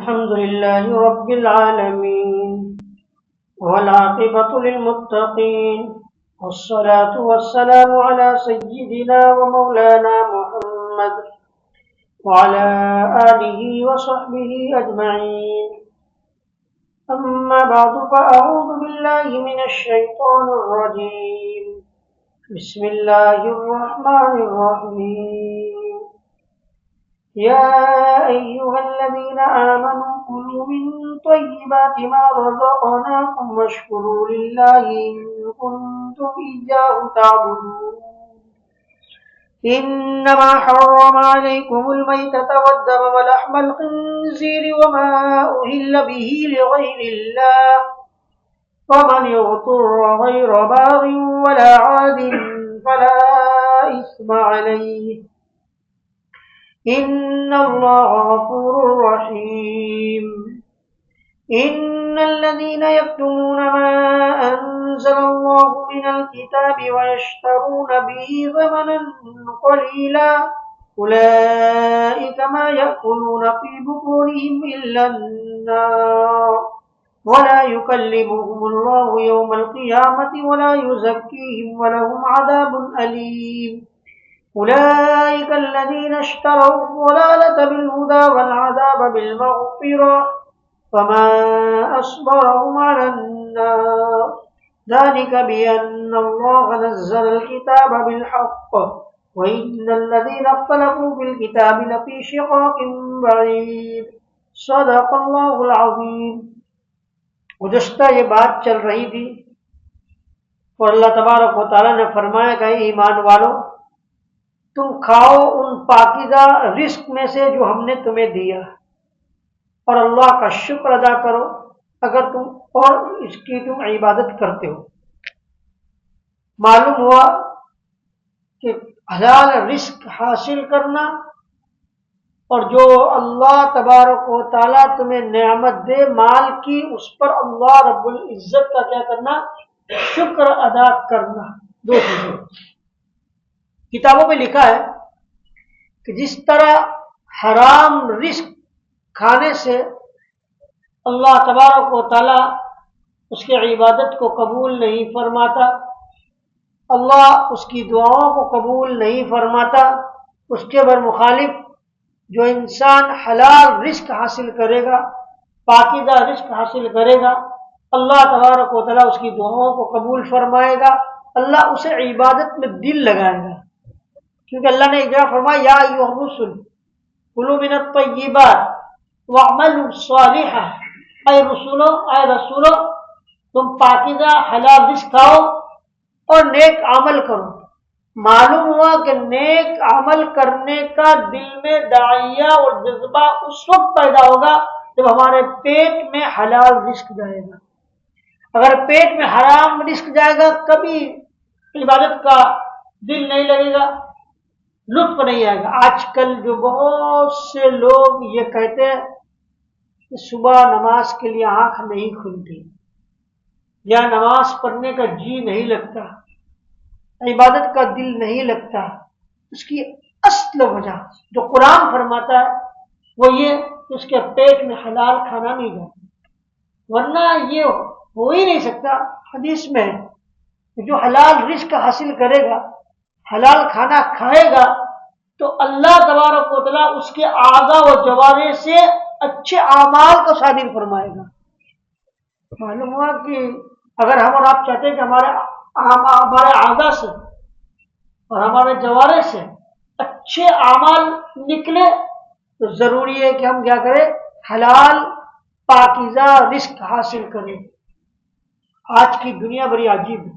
الحمد لله رب العالمين والعاقبة للمتقين والصلاة والسلام على سيدنا ومولانا محمد وعلى آله وصحبه أجمعين. أما بعد فأعوذ بالله من الشيطان الرجيم. بسم الله الرحمن الرحيم. يا أيها الذين آمنوا كلوا من طيبات ما رزقناكم واشكروا لله إن كنتم إياه تعبدون. إنما حرم عليكم الميتة والدم ولحم الخنزير وما أهل به لغير الله ومن اضطر غير باغ ولا عاد فلا إثم عليه إن الله غفور رحيم. إن الذين يكتمون ما أنزل الله من الكتاب ويشترون به ثمنا قليلا أولئك ما يأكلون في بطونهم إلا النار ولا يكلمهم الله يوم القيامة ولا يزكيهم ولهم عذاب أليم. أولئك الذين اشتروا الضلالة بالهدى والعذاب بالمغفرة فما أصبرهم على النار ذلك بأن الله نزل الكتاب بالحق وإن الذين اختلفوا في الكتاب لفي شقاق بعيد. صدق اللہ العظیم. گزشتہ یہ بات چل رہی تھی اور اللہ تبارک و تعالیٰ نے فرمایا کہ ایمان والو تم کھاؤ ان پاکیزہ رزق میں سے جو ہم نے تمہیں دیا اور اللہ کا شکر ادا کرو اگر تم اور اس کی تم عبادت کرتے ہو. معلوم ہوا کہ حلال رزق حاصل کرنا اور جو اللہ تبارک و تعالیٰ تمہیں نعمت دے مال کی اس پر اللہ رب العزت کا کیا کرنا؟ شکر ادا کرنا. دو چیزیں کتابوں میں لکھا ہے کہ جس طرح حرام رزق کھانے سے اللہ تبارک و تعالیٰ اس کی عبادت کو قبول نہیں فرماتا، اللہ اس کی دعاؤں کو قبول نہیں فرماتا، اس کے برمخالف جو انسان حلال رزق حاصل کرے گا، پاکیزہ رزق حاصل کرے گا، اللہ تبارک و تعالیٰ اس کی دعاؤں کو قبول فرمائے گا، اللہ اسے عبادت میں دل لگائے گا. کیونکہ اللہ نے ایک جگہ فرمایا یا ایھا الرسل کلوا من الطیبات واعملوا صالحا، اے رسولو تم پاکیزہ حلال رزق کھاؤ اور نیک عمل کرو. معلوم ہوا کہ نیک عمل کرنے کا دل میں داعیہ اور جذبہ اس وقت پیدا ہوگا جب ہمارے پیٹ میں حلال رزق جائے گا. اگر پیٹ میں حرام رزق جائے گا کبھی عبادت کا دل نہیں لگے گا، لطف نہیں آئے گا. آج کل جو بہت سے لوگ یہ کہتے ہیں کہ صبح نماز کے لیے آنکھ نہیں کھلتی یا نماز پڑھنے کا جی نہیں لگتا، عبادت کا دل نہیں لگتا، اس کی اصل وجہ جو قرآن فرماتا ہے وہ یہ کہ اس کے پیٹ میں حلال کھانا نہیں جاتا، ورنہ یہ ہو ہی نہیں سکتا. حدیث میں ہے کہ جو حلال رزق حاصل کرے گا، حلال کھانا کھائے گا تو اللہ تبارک و تعالیٰ اس کے اعضاء و جوارح سے اچھے اعمال کو صادر فرمائے گا. معلوم ہوا کہ اگر ہم اور آپ چاہتے ہیں کہ ہمارے اعضاء سے اور ہمارے جوارح سے اچھے اعمال نکلے تو ضروری ہے کہ ہم کیا کریں؟ حلال پاکیزہ رزق حاصل کریں. آج کی دنیا بڑی عجیب ہے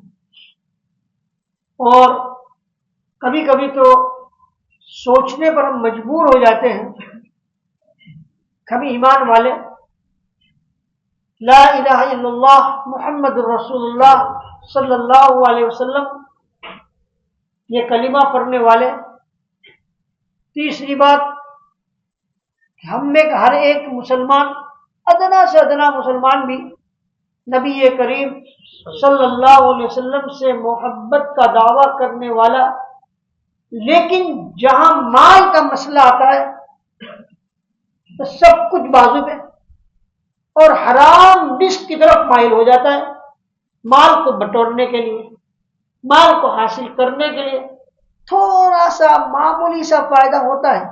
اور کبھی کبھی تو سوچنے پر ہم مجبور ہو جاتے ہیں. کبھی ایمان والے لا الہ الا اللہ محمد رسول اللہ صلی اللہ علیہ وسلم یہ کلمہ پڑھنے والے. تیسری بات ہم میں ہر ایک مسلمان ادنا سے ادنا مسلمان بھی نبی کریم صلی اللہ علیہ وسلم سے محبت کا دعویٰ کرنے والا، لیکن جہاں مال کا مسئلہ آتا ہے تو سب کچھ بازو پہ اور حرام رزق کی طرف مائل ہو جاتا ہے، مال کو بٹورنے کے لیے، مال کو حاصل کرنے کے لیے تھوڑا سا معمولی سا فائدہ ہوتا ہے،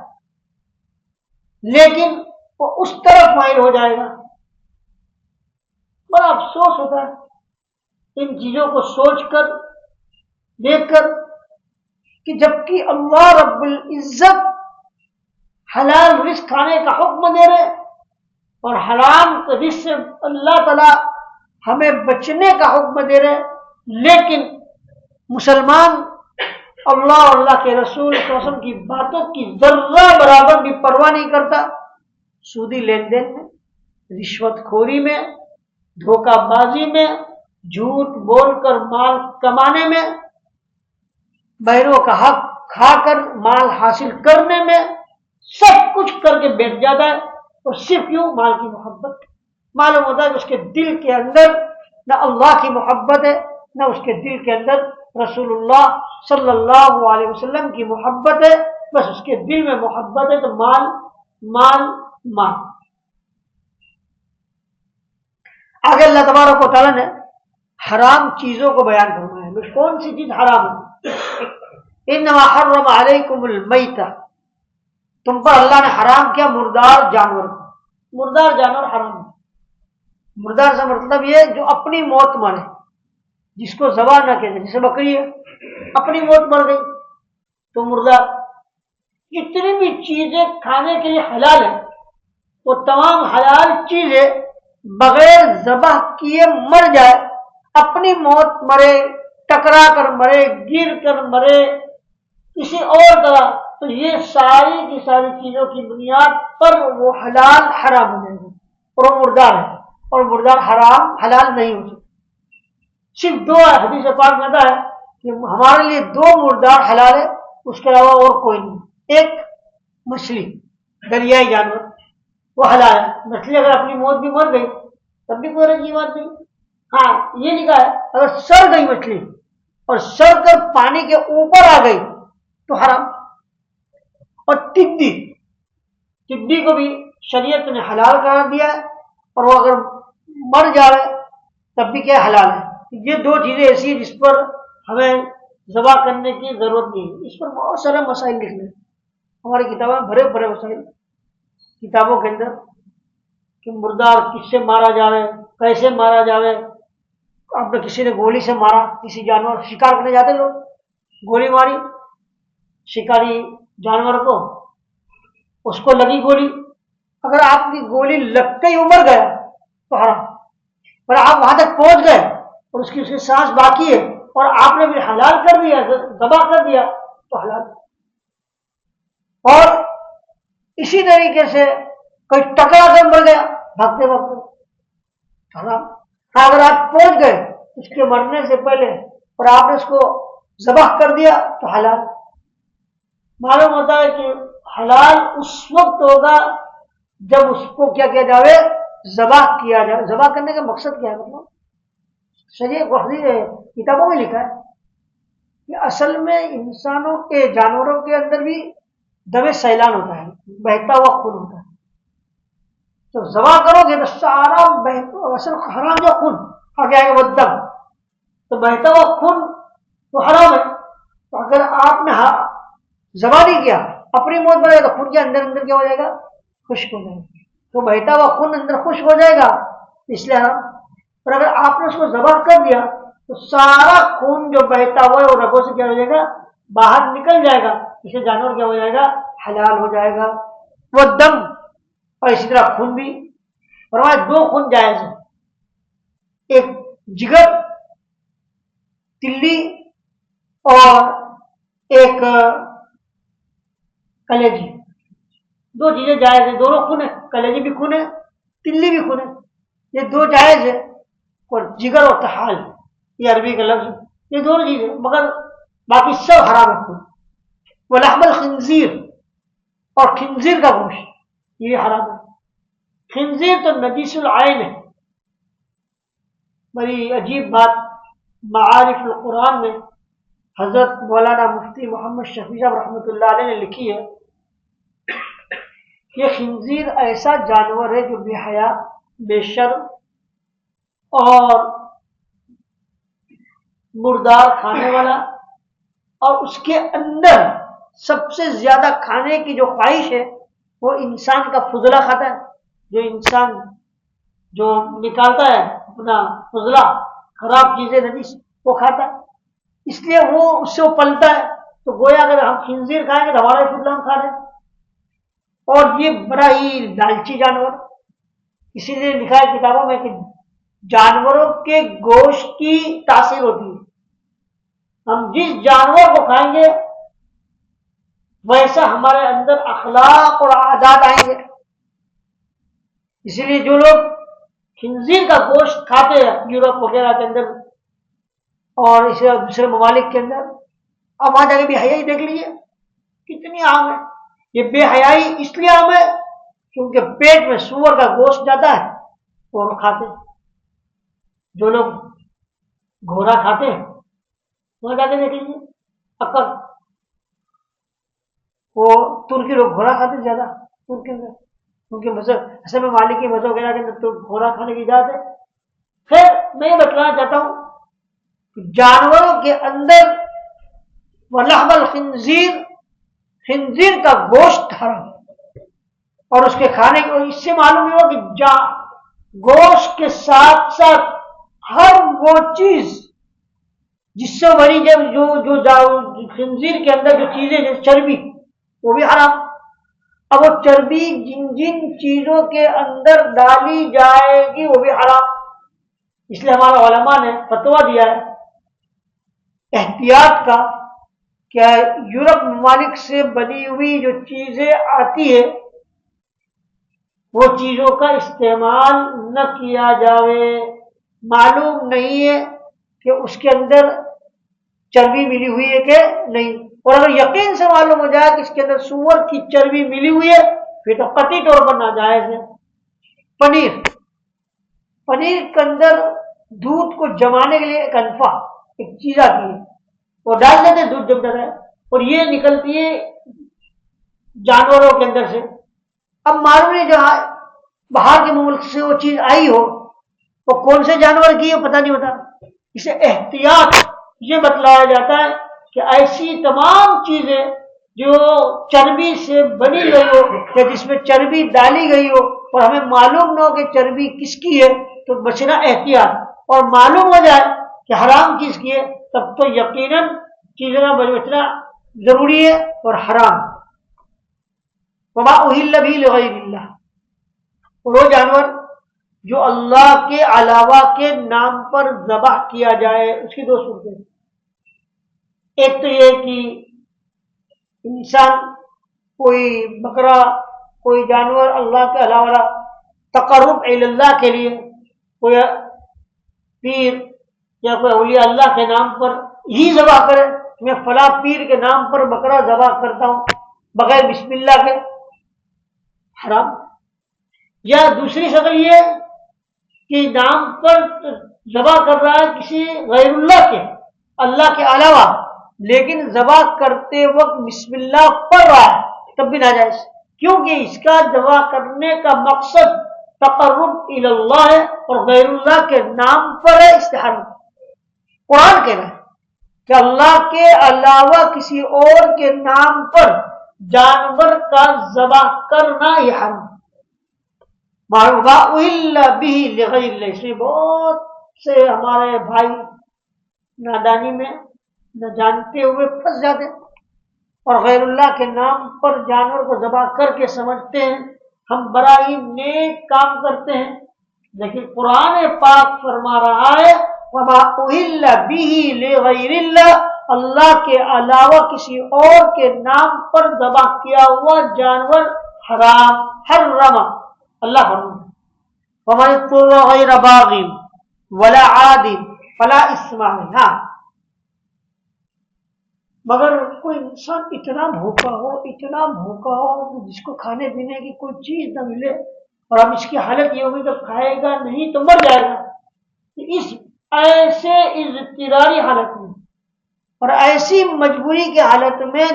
لیکن وہ اس طرف مائل ہو جائے گا۔ بڑا افسوس ہوتا ہے ان چیزوں کو سوچ کر، دیکھ کر، کہ جبکہ اللہ رب العزت حلال رزق کھانے کا حکم دے رہے اور حرام رزق سے اللہ تعالی ہمیں بچنے کا حکم دے رہے، لیکن مسلمان اللہ اور اللہ کے رسول صلی اللہ علیہ وسلم کی باتوں کی ذرہ برابر بھی پرواہ نہیں کرتا۔ سودی لین دین میں، رشوت خوری میں، دھوکہ بازی میں، جھوٹ بول کر مال کمانے میں، بہروں کا حق کھا کر مال حاصل کرنے میں، سب کچھ کر کے بیٹھ جاتا ہے، اور صرف کیوں؟ مال کی محبت۔ معلوم ہوتا ہے کہ اس کے دل کے اندر نہ اللہ کی محبت ہے، نہ اس کے دل کے اندر رسول اللہ صلی اللہ علیہ وسلم کی محبت ہے، بس اس کے دل میں محبت ہے تو مال مال مال۔ آگے اللہ تبارک و تعالیٰ نے حرام چیزوں کو بیان فرمایا ہے۔ کون سی چیز حرام ہے؟ انما حرم علیکم المیتہ، تم پر اللہ نے حرام کیا مردار جانور کو۔ مردار جانور حرام ہے۔ مردار سے مطلب یہ جو اپنی موت مرے، جس کو ذبح نہ کہتے، جیسے بکری ہے اپنی موت مر گئی تو مردار۔ جتنی بھی چیزیں کھانے کے لیے حلال ہیں وہ تمام حلال چیزیں بغیر ذبح کیے مر جائے، اپنی موت مرے، ٹکرا کر مرے، گر کر مرے، کسی اور طرح، تو یہ ساری کی ساری چیزوں کی بنیاد پر وہ حلال حرام ہو جائے گا، اور وہ مردار ہے، اور مردار حرام حلال نہیں ہو سکتا۔ صرف دو حدیث پاک میں ہے کہ ہمارے لیے دو مردار حلال ہے، اس کے علاوہ اور کوئی نہیں۔ ایک مچھلی، دریائی جانور، وہ حلال ہے۔ مچھلی اگر اپنی موت بھی مر گئی تب بھی کوئی رنجی بات نہیں۔ ہاں یہ لکھا ہے اگر سڑ گئی مچھلی اور سڑ کر پانی کے اوپر آ گئی تو حرام۔ اور ٹڈی کو بھی شریعت نے حلال قرار دیا ہے، اور وہ اگر مر جائے تب بھی کیا حلال ہے۔ یہ دو چیزیں ایسی ہیں جس پر ہمیں ذبح کرنے کی ضرورت نہیں ہے۔ اس پر بہت سارے مسائل لکھنے ہیں ہماری کتابوں میں، بھرے بھرے مسائل کتابوں کے اندر، کہ مردار کس سے مارا جاوے، کیسے مارا جاوے۔ آپ نے کسی نے گولی سے مارا کسی جانور، شکار کرنے جاتے لوگ، گولی ماری شکاری جانور کو، اس کو لگی گولی، اگر آپ کی گولی لگتے ہی مر گیا تو حرام، پر آپ وہاں تک پہنچ گئے اور اس کی سانس باقی ہے اور آپ نے بھی حلال کر دیا، ذبح کر دیا تو حلال۔ اور اسی طریقے سے کوئی ٹکرا کر مر گیا بھاگتے بھاگتے، حرام۔ اگر آپ پہنچ گئے اس کے مرنے سے پہلے اور آپ نے اس کو ذبح کر دیا تو حلال۔ معلوم ہوتا ہے کہ حلال اس وقت ہوگا جب اس کو کیا کیا جاوے، ذبح کیا جائے۔ ذبح کرنے کا مقصد کیا ہے؟ مطلب شریعت کتابوں میں لکھا ہے کہ اصل میں انسانوں کے، جانوروں کے اندر بھی دم سیلان ہوتا ہے، بہتا ہوا خون ہوتا ہے۔ تو ذبح کرو گے تو سارا اصل حرام جو خون آگے آئے گا، وہ دم، تو بہتا ہوا خون تو حرام ہے۔ تو اگر آپ نے ذبح نہیں کیا، اپنی موت بنائے تو خون کے اندر اندر کیا ہو جائے گا؟ خشک ہو جائے گا، تو بہتا ہوا خون اندر خشک ہو جائے گا، اس لیے حرام۔ اور اگر آپ نے اس کو ذبح کر دیا تو سارا خون جو بہتا ہوا ہے وہ رگوں سے کیا ہو جائے گا؟ باہر نکل جائے گا، اسے جانور کیا ہو جائے گا؟ حلال ہو جائے گا۔ وہ دم اور اسی طرح خون بھی، فرمایا دو خون جائز ہے، ایک جگر تلی اور ایک کلیجی، دو چیزیں جائز ہیں، دونوں خون ہے، کلیجی بھی خون ہے، تلی بھی خون ہے، یہ دو جائز ہے۔ اور جگر اور طحال یہ عربی کا لفظ، یہ دونوں چیزیں، مگر باقی سب حرام ہے خون۔ ولحم الخنزیر، اور خنزیر کا گوشت یہ حرام ہے۔ خنزیر تو نجیس العین ہے۔ بڑی عجیب بات معارف القرآن میں حضرت مولانا مفتی محمد شفیع صاحب رحمۃ اللہ علیہ نے لکھی ہے، یہ خنزیر ایسا جانور ہے جو بے حیا بے شرم اور مردار کھانے والا، اور اس کے اندر سب سے زیادہ کھانے کی جو خواہش ہے وہ انسان کا فضلہ کھاتا ہے. جو انسان جو نکالتا ہے اپنا فضلہ، خراب چیزیں نجس، وہ کھاتا ہے، اس لیے وہ اس سے وہ پلتا ہے. تو گویا اگر ہم خنزیر کھائیں گے تو ہمارا فضلہ ہم کھا رہے ہیں. اور یہ بڑا ہی لالچی جانور، اسی لیے لکھا ہے کتابوں میں کہ جانوروں کے گوشت کی تاثیر ہوتی ہے. ہم جس جانور کو کھائیں گے ویسا ہمارے اندر اخلاق اور عادات آئیں گے. اسی لیے جو لوگ خنزیر کا گوشت کھاتے ہیں یورپ وغیرہ کے اندر اور اسے دوسرے ممالک کے اندر، اب وہاں جا کے بے حیائی دیکھ لیجیے کتنی عام ہے. یہ بے حیائی اس لیے عام ہے کیونکہ پیٹ میں سور کا گوشت جاتا ہے اور وہ کھاتے ہیں. جو لوگ گھوڑا کھاتے ہیں وہاں جا کے دیکھ لیجیے، اکثر وہ ترکی لوگ گھوڑا کھاتے ہیں زیادہ. ترکی میں ان کے مذہب اصل میں مالکی مذہب وغیرہ کے اندر تو گھوڑا کھانے کی اجازت ہے. خیر میں یہ بتلانا چاہتا ہوں کہ جانوروں کے اندر ولحم الخنزیر، خنزیر کا گوشت حرام، اور اس کے کھانے کے اس سے معلوم ہوا کہ گوشت کے ساتھ ساتھ ہر وہ چیز جس سے بنی جو خنزیر کے اندر جو چیزیں جیسے چربی وہ بھی حرام. اب وہ چربی جن جن چیزوں کے اندر ڈالی جائے گی وہ بھی حرام. اس لیے ہمارے علماء نے فتویٰ دیا ہے احتیاط کا کہ یورپ ممالک سے بنی ہوئی جو چیزیں آتی ہے وہ چیزوں کا استعمال نہ کیا جاوے. معلوم نہیں ہے کہ اس کے اندر چربی ملی ہوئی ہے کہ نہیں، اور اگر یقین سے معلوم ہو جائے کہ اس کے اندر سور کی چربی ملی ہوئی ہے پھر تو قطعی طور پر ناجائز ہے. پنیر کے اندر دودھ کو جمانے کے لیے ایک انفا ایک چیز آتی ہے، وہ ڈال دیتے دودھ جم جاتا ہے اور یہ نکلتی ہے جانوروں کے اندر سے. اب معلوم نہیں جہاں باہر کے ملک سے وہ چیز آئی ہو وہ کون سے جانور کی ہے پتہ نہیں ہوتا. اسے احتیاط یہ بتلایا جاتا ہے کہ ایسی تمام چیزیں جو چربی سے بنی گئی ہو یا جس میں چربی ڈالی گئی ہو اور ہمیں معلوم نہ ہو کہ چربی کس کی ہے تو بچنا احتیاط، اور معلوم ہو جائے کہ حرام چیز کی ہے تب تو یقیناً چیزوں کا بچنا ضروری ہے اور حرام. وما اہل به لغیر اللہ، اور وہ جانور جو اللہ کے علاوہ کے نام پر ذبح کیا جائے اس کی دو صورتیں. ایک تو یہ کہ انسان کوئی بکرا کوئی جانور اللہ کے علاوہ تقرب اللہ کے لیے کوئی پیر یا کوئی اولیاء اللہ کے نام پر ہی ذبح کرے، میں فلاں پیر کے نام پر بکرا ذبح کرتا ہوں بغیر بسم اللہ کے، حرام. یا دوسری شکل یہ کہ نام پر ذبح کر رہا ہے کسی غیر اللہ کے، اللہ کے علاوہ، لیکن ذبح کرتے وقت بسم اللہ پڑھ رہا ہے تب بھی ناجائز، کیونکہ اس کا ذبح کرنے کا مقصد تقرب الی اللہ ہے اور غیر اللہ کے نام پر ہے استحرام. قرآن کہہ رہا ہے کہ اللہ کے علاوہ کسی اور کے نام پر جانور کا ذبح کرنا یہ حرام. معلومہ اہل به لغیر اللہ، اس میں بہت سے ہمارے بھائی نادانی میں نہ جانتے ہوئے پھنس جاتے اور غیر اللہ کے نام پر جانور کو ذبح کر کے سمجھتے ہیں ہم بڑا ہی نیک کام کرتے ہیں، لیکن قرآن پاک فرما رہا ہے وما اہل به لغیر اللہ، اللہ کے علاوہ کسی اور کے نام پر ذبح کیا ہوا جانور حرام، حرم اللہ فرماتا ہے ومن اضطر غیر باغ ولا عاد فلا اثم علیہ. مگر کوئی انسان اتنا بھوکا ہو جس کو کھانے پینے کی کوئی چیز نہ ملے اور اب اس کی حالت یہ ہوگی تو کھائے گا نہیں تو مر جائے گا، اس ایسے اضطراری حالت میں اور ایسی مجبوری کی حالت میں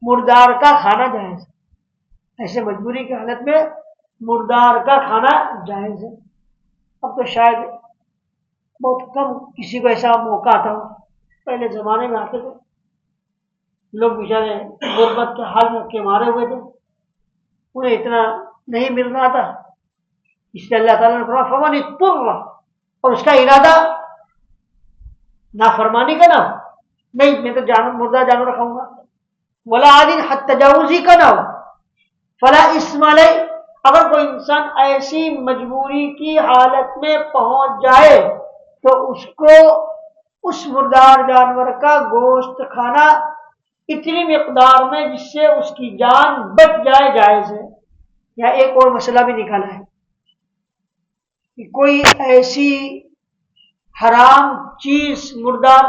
مردار کا کھانا جائز ہے. ایسے مجبوری کی حالت میں مردار کا کھانا جائز ہے. اب تو شاید بہت کم کسی کو ایسا موقع آتا ہو. پہلے زمانے میں آتے تھے لوگ بیچارے غربت کے حال میں کے مارے ہوئے تھے, انہیں اتنا نہیں مل رہا تھا, اس لیے اللہ تعالیٰ نے فرمایا فمن اضطر, اور اس کا ارادہ نافرمانی کا نہ ہو, نہیں میں تو مردہ جانور رکھاؤں گا, ولا عادٍ حد تجاوزی کا نہ ہو, فلا اسم علیہ, اگر کوئی انسان ایسی مجبوری کی حالت میں پہنچ جائے تو اس کو اس مردار جانور کا گوشت کھانا اتنی مقدار میں جس سے اس کی جان بچ جائے جائز ہے. یا ایک اور مسئلہ بھی نکالا ہے کہ کوئی ایسی حرام چیز مردار,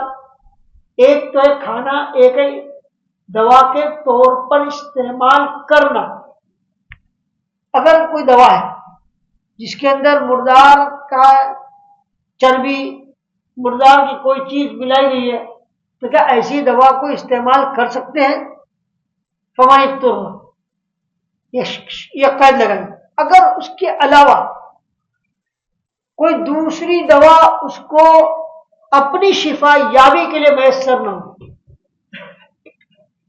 ایک تو ہے کھانا, ایک ہے دوا کے طور پر استعمال کرنا. اگر کوئی دوا ہے جس کے اندر مردار کا چربی, مردار کی کوئی چیز ملائی گئی ہے, تو کیا ایسی دوا کو استعمال کر سکتے ہیں؟ فمن اضطر, یہ قید لگائی. اگر اس کے علاوہ کوئی دوسری دوا اس کو اپنی شفا یابی کے لیے میسر نہ ہو,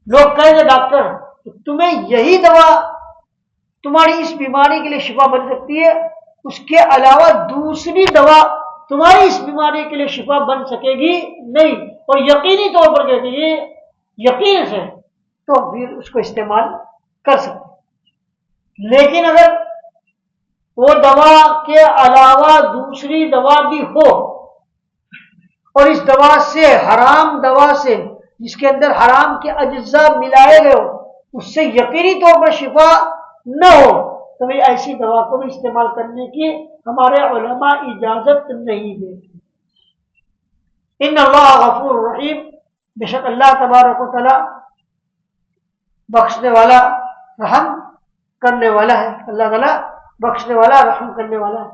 لوگ کہیں گے ڈاکٹر تمہیں یہی دوا تمہاری اس بیماری کے لیے شفا بن سکتی ہے, اس کے علاوہ دوسری دوا تمہاری اس بیماری کے لیے شفا بن سکے گی نہیں, اور یقینی طور پر کہتے ہیں یقین سے, تو پھر اس کو استعمال کر سکتے. لیکن اگر وہ دوا کے علاوہ دوسری دوا بھی ہو اور اس دوا سے حرام دوا سے جس کے اندر حرام کے اجزاء ملائے گئے ہو اس سے یقینی طور پر شفا نہ ہو, تو ایسی دوا کو بھی استعمال کرنے کی ہمارے علماء اجازت نہیں دیتے. ان اللہ غفور رحیم, بے شک اللہ تبارک و تعالی بخشنے والا رحم کرنے والا ہے. اللہ تعالیٰ بخشنے والا رحم کرنے والا ہے.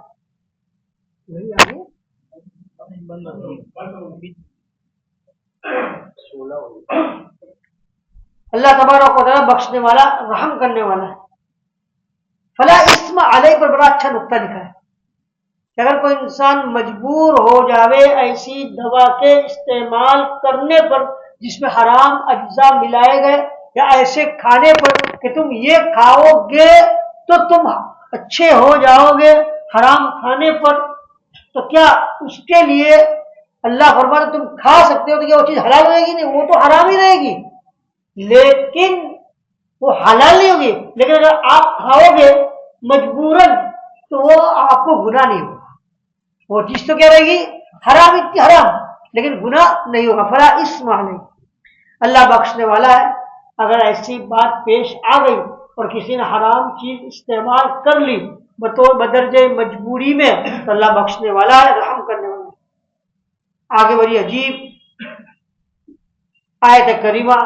اللہ تبارک و تعالیٰ بخشنے والا رحم کرنے والا ہے. فلا اسم علیہ پر بڑا اچھا نقطہ لکھا ہے کہ اگر کوئی انسان مجبور ہو جاوے ایسی دوا کے استعمال کرنے پر جس میں حرام اجزاء ملائے گئے, یا ایسے کھانے پر کہ تم یہ کھاؤ گے تو تم اچھے ہو جاؤ گے حرام کھانے پر, تو کیا اس کے لیے اللہ فرماتا تم کھا سکتے ہو, تو کیا وہ چیز حلال رہے گی؟ نہیں, وہ تو حرام ہی رہے گی, لیکن وہ حلال نہیں ہوگی. لیکن اگر آپ کھاؤ گے مجبوراً تو وہ آپ کو گناہ نہیں ہوگا, وہ چیز تو کیا رہے گی حرام, اتنی حرام, لیکن گناہ نہیں ہوگا. فلا اسم علیہ, اللہ بخشنے والا ہے. اگر ایسی بات پیش آ گئی اور کسی نے حرام چیز استعمال کر لی بطور بدرجہ مجبوری میں, تو اللہ بخشنے والا ہے, رحم کرنے والا ہے. آگے بڑی عجیب آیت کریمہ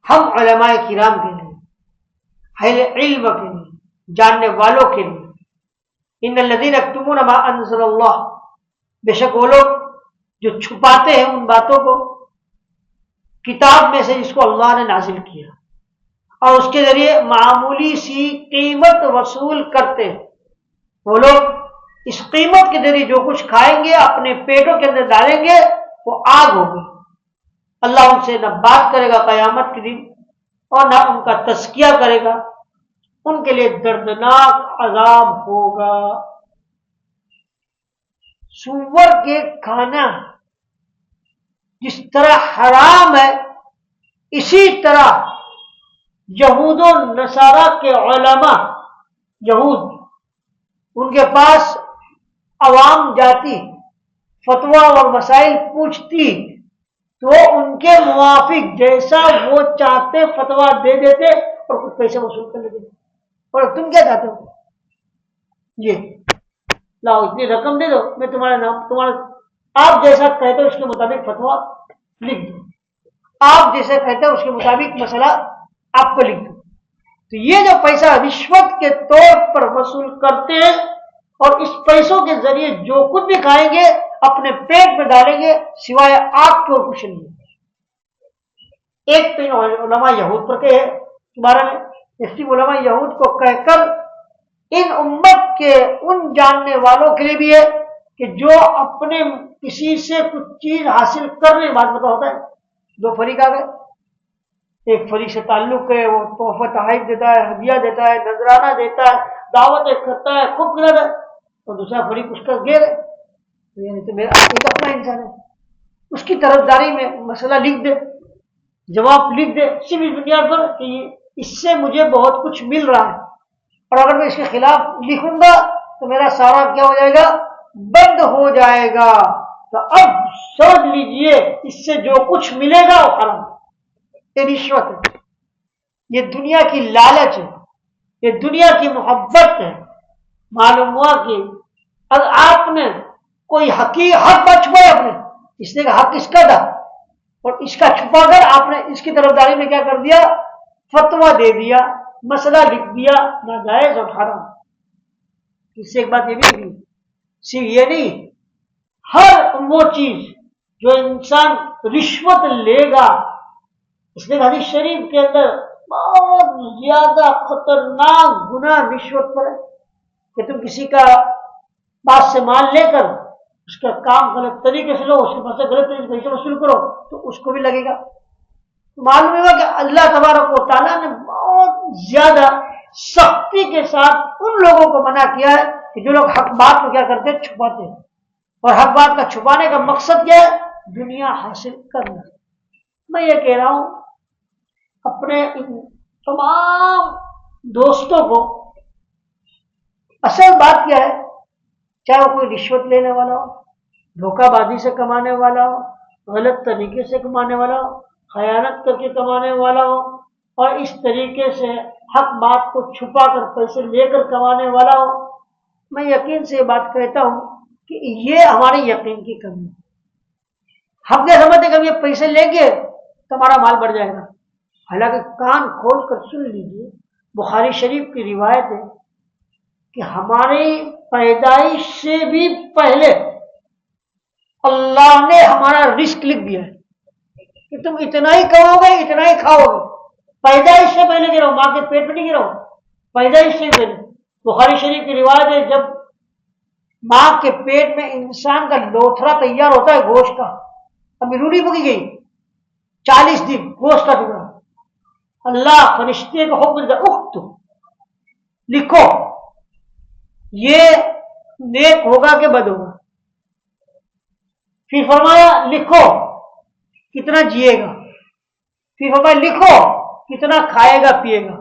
ہم علماء کرام کے لیے, اہل علم کے لیے, جاننے والوں کے لیے. ان الذین یکتمون ما انزل اللہ, بے شک وہ لوگ جو چھپاتے ہیں ان باتوں کو کتاب میں سے جس کو اللہ نے نازل کیا, اور اس کے ذریعے معمولی سی قیمت وصول کرتے ہیں. وہ لوگ اس قیمت کے ذریعے جو کچھ کھائیں گے اپنے پیٹوں کے اندر ڈالیں گے وہ آگ ہوگی. اللہ ان سے نہ بات کرے گا قیامت کے دن اور نہ ان کا تزکیہ کرے گا, ان کے لیے دردناک عذاب ہوگا. سور کے کھانا جس طرح حرام ہے, اسی طرح یہود و نصارہ کے علماء, یہود ان کے پاس عوام جاتی فتویٰ اور مسائل پوچھتی تو ان کے موافق جیسا وہ چاہتے فتویٰ دے دیتے اور کچھ پیسے وصول کر لیتے. اور تم کیا چاہتے ہو؟ یہ لاؤ اتنی رقم دے دو, میں تمہارا نام آپ جیسا کہتے ہو اس کے مطابق فتویٰ لکھ دو, آپ جیسے کہتے ہو اس کے مطابق مسئلہ آپ کو لکھ دو. تو یہ جو پیسہ رشوت کے طور پر وصول کرتے ہیں اور اس پیسوں کے ذریعے جو کچھ بھی کھائیں گے اپنے پیٹ میں ڈالیں گے سوائے آگ کے اور کچھ نہیں. ایک تو علماء یہود پر کہ بارے میں علماء یہود کو کہہ کر ان امت کہ ان جاننے والوں کے لیے بھی ہے کہ جو اپنے کسی سے کچھ چیز حاصل کرنے بعد مطلب ہوتا ہے دو فریق آ گئے. ایک فریق سے تعلق ہے، وہ تحفہ تحائف دیتا ہے، ہدیہ دیتا ہے، نذرانہ دیتا ہے، دعوتیں کرتا ہے، خوب کھلاتا ہے. اور دوسرا فریق اس کا غیر ہے، یعنی تو میرا ایک اپنا انسان ہے، اس کی طرفداری میں مسئلہ لکھ دے، جواب لکھ دے صرف اس بنیاد پر کہ اس سے مجھے بہت کچھ مل رہا ہے، اور اگر میں اس کے خلاف لکھوں گا تو میرا سارا کیا ہو جائے گا؟ بند ہو جائے گا. تو اب سمجھ لیجئے اس سے جو کچھ ملے گا وہ حرام، یہ رشوت ہے، یہ دنیا کی لالچ ہے، یہ دنیا کی محبت ہے. معلوم ہوا کہ اگر آپ نے کوئی حق بات چھپایا، آپ نے اس نے کا حق اس کا تھا اور اس کا چھپا کر آپ نے اس کی طرفداری میں کیا کر دیا؟ فتویٰ دے دیا، مسئلہ لکھ دیا، ناجائز اور حرام. اس سے ایک بات یہ بھی لکھی، صرف یہ نہیں، ہر وہ چیز جو انسان رشوت لے گا، اس نے حدیث شریف کے اندر بہت زیادہ خطرناک گناہ رشوت پر ہے کہ تم کسی کا پاس سے مال لے کر اس کا کام غلط طریقے سے لو، اس کے پاس سے غلط طریقے سے وصول کرو تو اس کو بھی لگے گا. معلوم ہوا کہ اللہ تبارک و تعالیٰ نے بہت زیادہ سختی کے ساتھ ان لوگوں کو منع کیا ہے کہ جو لوگ حق بات کو کیا کرتے ہیں؟ چھپاتے ہیں. اور حق بات کا چھپانے کا مقصد کیا ہے؟ دنیا حاصل کرنا. میں یہ کہہ رہا ہوں اپنے ان تمام دوستوں کو، اصل بات کیا ہے، چاہے وہ کوئی رشوت لینے والا ہو، دھوکہ بازی سے کمانے والا ہو، غلط طریقے سے کمانے والا ہو، خیانت کر کے کمانے والا ہو، اور اس طریقے سے حق بات کو چھپا کر پیسے لے کر کمانے والا ہو، میں یقین سے یہ بات کہتا ہوں کہ یہ ہمارے یقین کی کمی ہے. ہم کیا سمجھتے کہ ہم یہ پیسے لیں گے تو ہمارا مال بڑھ جائے گا. حالانکہ کان کھول کر سن لیجیے، بخاری شریف کی روایت ہے کہ ہماری پیدائش سے بھی پہلے اللہ نے ہمارا رزق لکھ دیا ہے کہ تم اتنا ہی کھاؤ گے، اتنا ہی کھاؤ گے. پیدائش سے پہلے گرو، ماں کے پیٹ میں نہیں گرو، پیدائش سے پہلے. بخاری شریف کی روایت ہے جب ماں کے پیٹ میں انسان کا لوتھڑا تیار ہوتا ہے گوشت کا، ابھی روڑی پکی گئی 40 دن گوشت کا ٹکڑا، اللہ فرشتے کو حکم دیتا اکتب، لکھو یہ نیک ہوگا کہ بد ہوگا. پھر فرمایا لکھو کتنا جیے گا، پھر فرمایا لکھو کتنا کھائے گا پیے گا،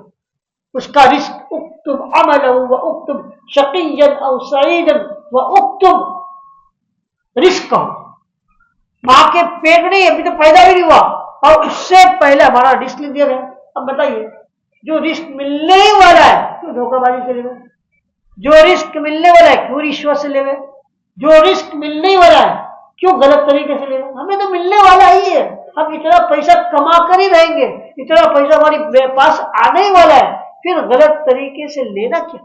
اس کا رزق اکتب عملہ و اکتب شقیا او سعیدا و اکتب رزقہ. ماں کے پیٹ میں نہیں، ابھی تو پیدا بھی نہیں ہوا اور اس سے پہلے ہمارا رزق لکھ دیا گیا. اب بتائیے جو رزق ملنے ہی والا ہے کیوں دھوکہ بازی سے لے گئے؟ جو رزق ملنے والا ہے کیوں رشوت سے لے گئے؟ جو رزق ملنے ہی والا ہے کیوں غلط طریقے سے لے گئے؟ ہمیں تو ملنے والا ہی ہے، ہم اتنا پیسہ کما کر ہی رہیں گے، اتنا پیسہ ہمارے پاس آنے ہی والا ہے، پھر غلط طریقے سے لینا کیا؟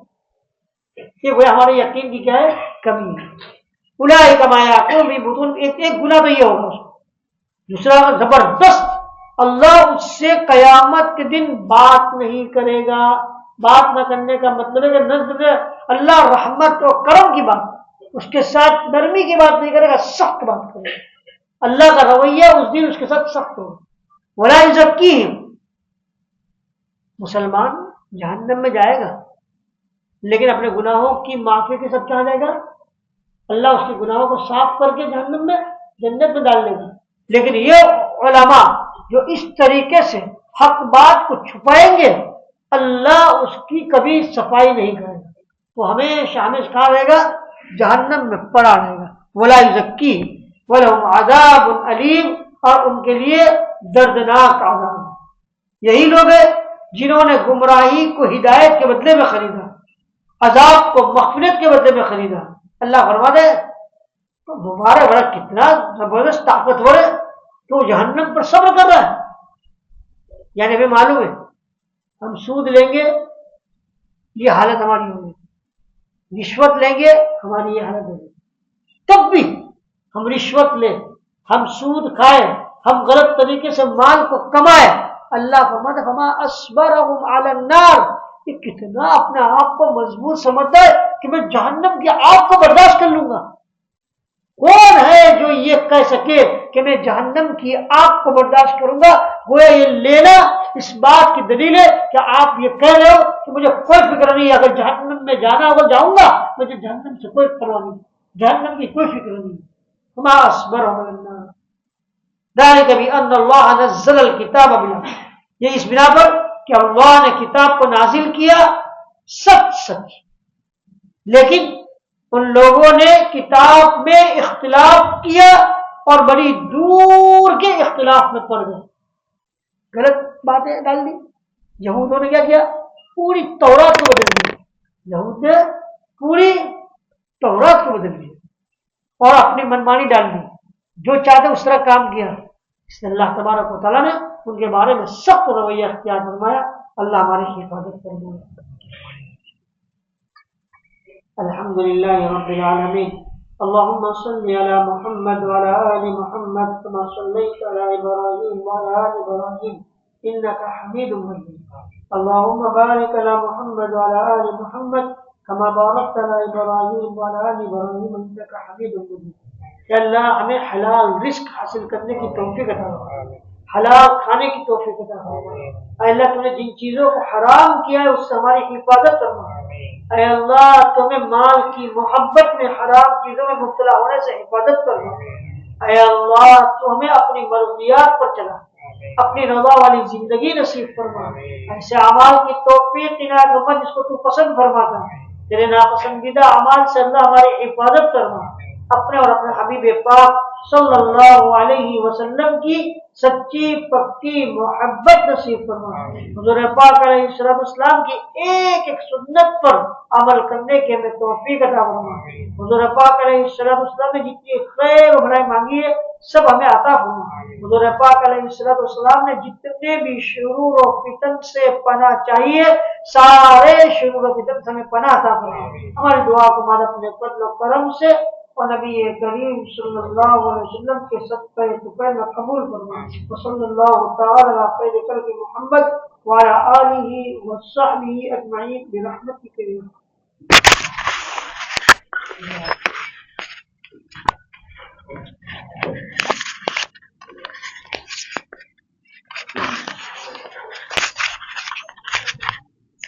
یہ وہ ہمارے یقین کی کیا ہے؟ کمی ہے. اولئک کما یاکلون فی بطون، ایک گناہ تو یہ ہوگا اس کو. دوسرا زبردست، اللہ اس سے قیامت کے دن بات نہیں کرے گا. بات نہ کرنے کا مطلب ہے کہ نزد اللہ رحمت اور کرم کی بات، اس کے ساتھ نرمی کی بات نہیں کرے گا، سخت بات کرے گا. اللہ کا رویہ اس دن اس کے ساتھ سخت ہوگا. ولا یزکیہم، مسلمان جہنم میں جائے گا لیکن اپنے گناہوں کی معافی کے ساتھ کہاں جائے گا؟ اللہ اس کے گناہوں کو صاف کر کے جہنم میں جنت میں ڈال دے گا. لیکن یہ علماء جو اس طریقے سے حق بات کو چھپائیں گے، اللہ اس کی کبھی صفائی نہیں کرے گا، وہ ہمیشہ ہمیشہ کہاں رہے گا؟ جہنم میں پڑا رہے گا. ولا یزکیہم ولہم عذاب علیم، اور ان کے لیے دردناک عذاب. یہی لوگ ہیں جنہوں نے گمراہی کو ہدایت کے بدلے میں خریدا، عذاب کو مغفرت کے بدلے میں خریدا. اللہ فرما دے تمہارا بڑا کتنا زبردست طاقتور ہے تو جہنم پر صبر کر رہا ہے. یعنی ہمیں معلوم ہے ہم سود لیں گے یہ حالت ہماری ہوگی، رشوت لیں گے ہماری یہ حالت ہوگی. تب بھی ہم رشوت لیں، ہم سود کھائیں، ہم غلط طریقے سے مال کو کمائیں، اللہ فرماتا ہے فما اصبرهم علی النار، یہ کتنا اپنے آپ کو مضبوط سمجھتا ہے کہ میں جہنم کی آگ کو برداشت کر لوں گا؟ کون ہے جو یہ کہہ سکے کہ میں جہنم کی آگ کو برداشت کروں گا؟ گویا یہ لینا اس بات کی دلیل ہے کہ آپ یہ کہہ رہے ہو کہ مجھے کوئی فکر نہیں، اگر جہنم میں جانا ہوگا جاؤں گا، مجھے جہنم سے کوئی پرواہ نہیں، جہنم کی کوئی فکر نہیں۔ ہما اصبر ذلك بأن اللہ نزل الکتاب بالحق، یہ اس بنا پر کہ اللہ نے کتاب کو نازل کیا سچ، لیکن ان لوگوں نے کتاب میں اختلاف کیا اور بڑی دور کے اختلاف میں پڑ گئے، غلط باتیں ڈال دی۔ یہودوں نے کیا کیا؟ پوری تورات کو بدل دی، یہود نے پوری تورات کو بدل دی اور اپنی منمانی ڈال دی، جو چاہتے اس طرح کام کیا۔ اس لیے اللہ تبارک و تعالیٰ نے ان کے بارے میں سخت رویہ اختیار فرمایا۔ اللہ ہماری حفاظت فرمائے۔ الحمد للہ رب العالمین، اللهم صل على محمد وعلى آل محمد كما صليت على إبراهيم وعلى آل إبراهيم إنك حميد مجيد، اللهم بارك على محمد وعلى آل محمد كما باركت على إبراهيم وعلى آل إبراهيم إنك حميد مجيد۔ کہ اللہ ہمیں حلال رزق حاصل کرنے کی توفیق عطا فرما، حلال کھانے کی توفیق عطا فرما۔ اے اللہ تو نے جن چیزوں کو حرام کیا ہے اس سے ہماری حفاظت فرما۔ اے اللہ تمہیں مال کی محبت میں حرام چیزوں میں مبتلا ہونے سے حفاظت فرما۔ اے اللہ تو ہمیں اپنی مرضیات پر چلا، اپنی رضا والی زندگی نصیب فرما۔ ایسے اعمال کی توفیق عنایت فرما جس کو تو پسند فرماتا ہے، تیرے ناپسندیدہ اعمال سے اللہ ہماری حفاظت فرما۔ اپنے اور اپنے حبیب پاک صلی اللہ علیہ وسلم کی سچی پکی محبت نصیب فرما۔ حضور پاک علیہ السلام کی ایک ایک سنت پر عمل کرنے کی ہمیں توفیق عطا فرما۔ حضور پاک علیہ السلام نے جتنی خیر و بھلائی مانگی ہے سب ہمیں عطا فرما۔ حضور پاک علیہ السلام نے جتنے بھی شرور و فتن سے پناہ چاہیے سارے شرور و فتن سے ہمیں پناہ عطا فرما۔ ہماری دعا کو مانا اپنے فضل و کرم سے اور نبی کریم صلی اللہ علیہ وسلم کے صدقہ طفیل میں قبول فرما۔ وصلی اللہ تعالی علی خیر خلق محمد وعلی آلہ وصحبہ اجمعین برحمتک یا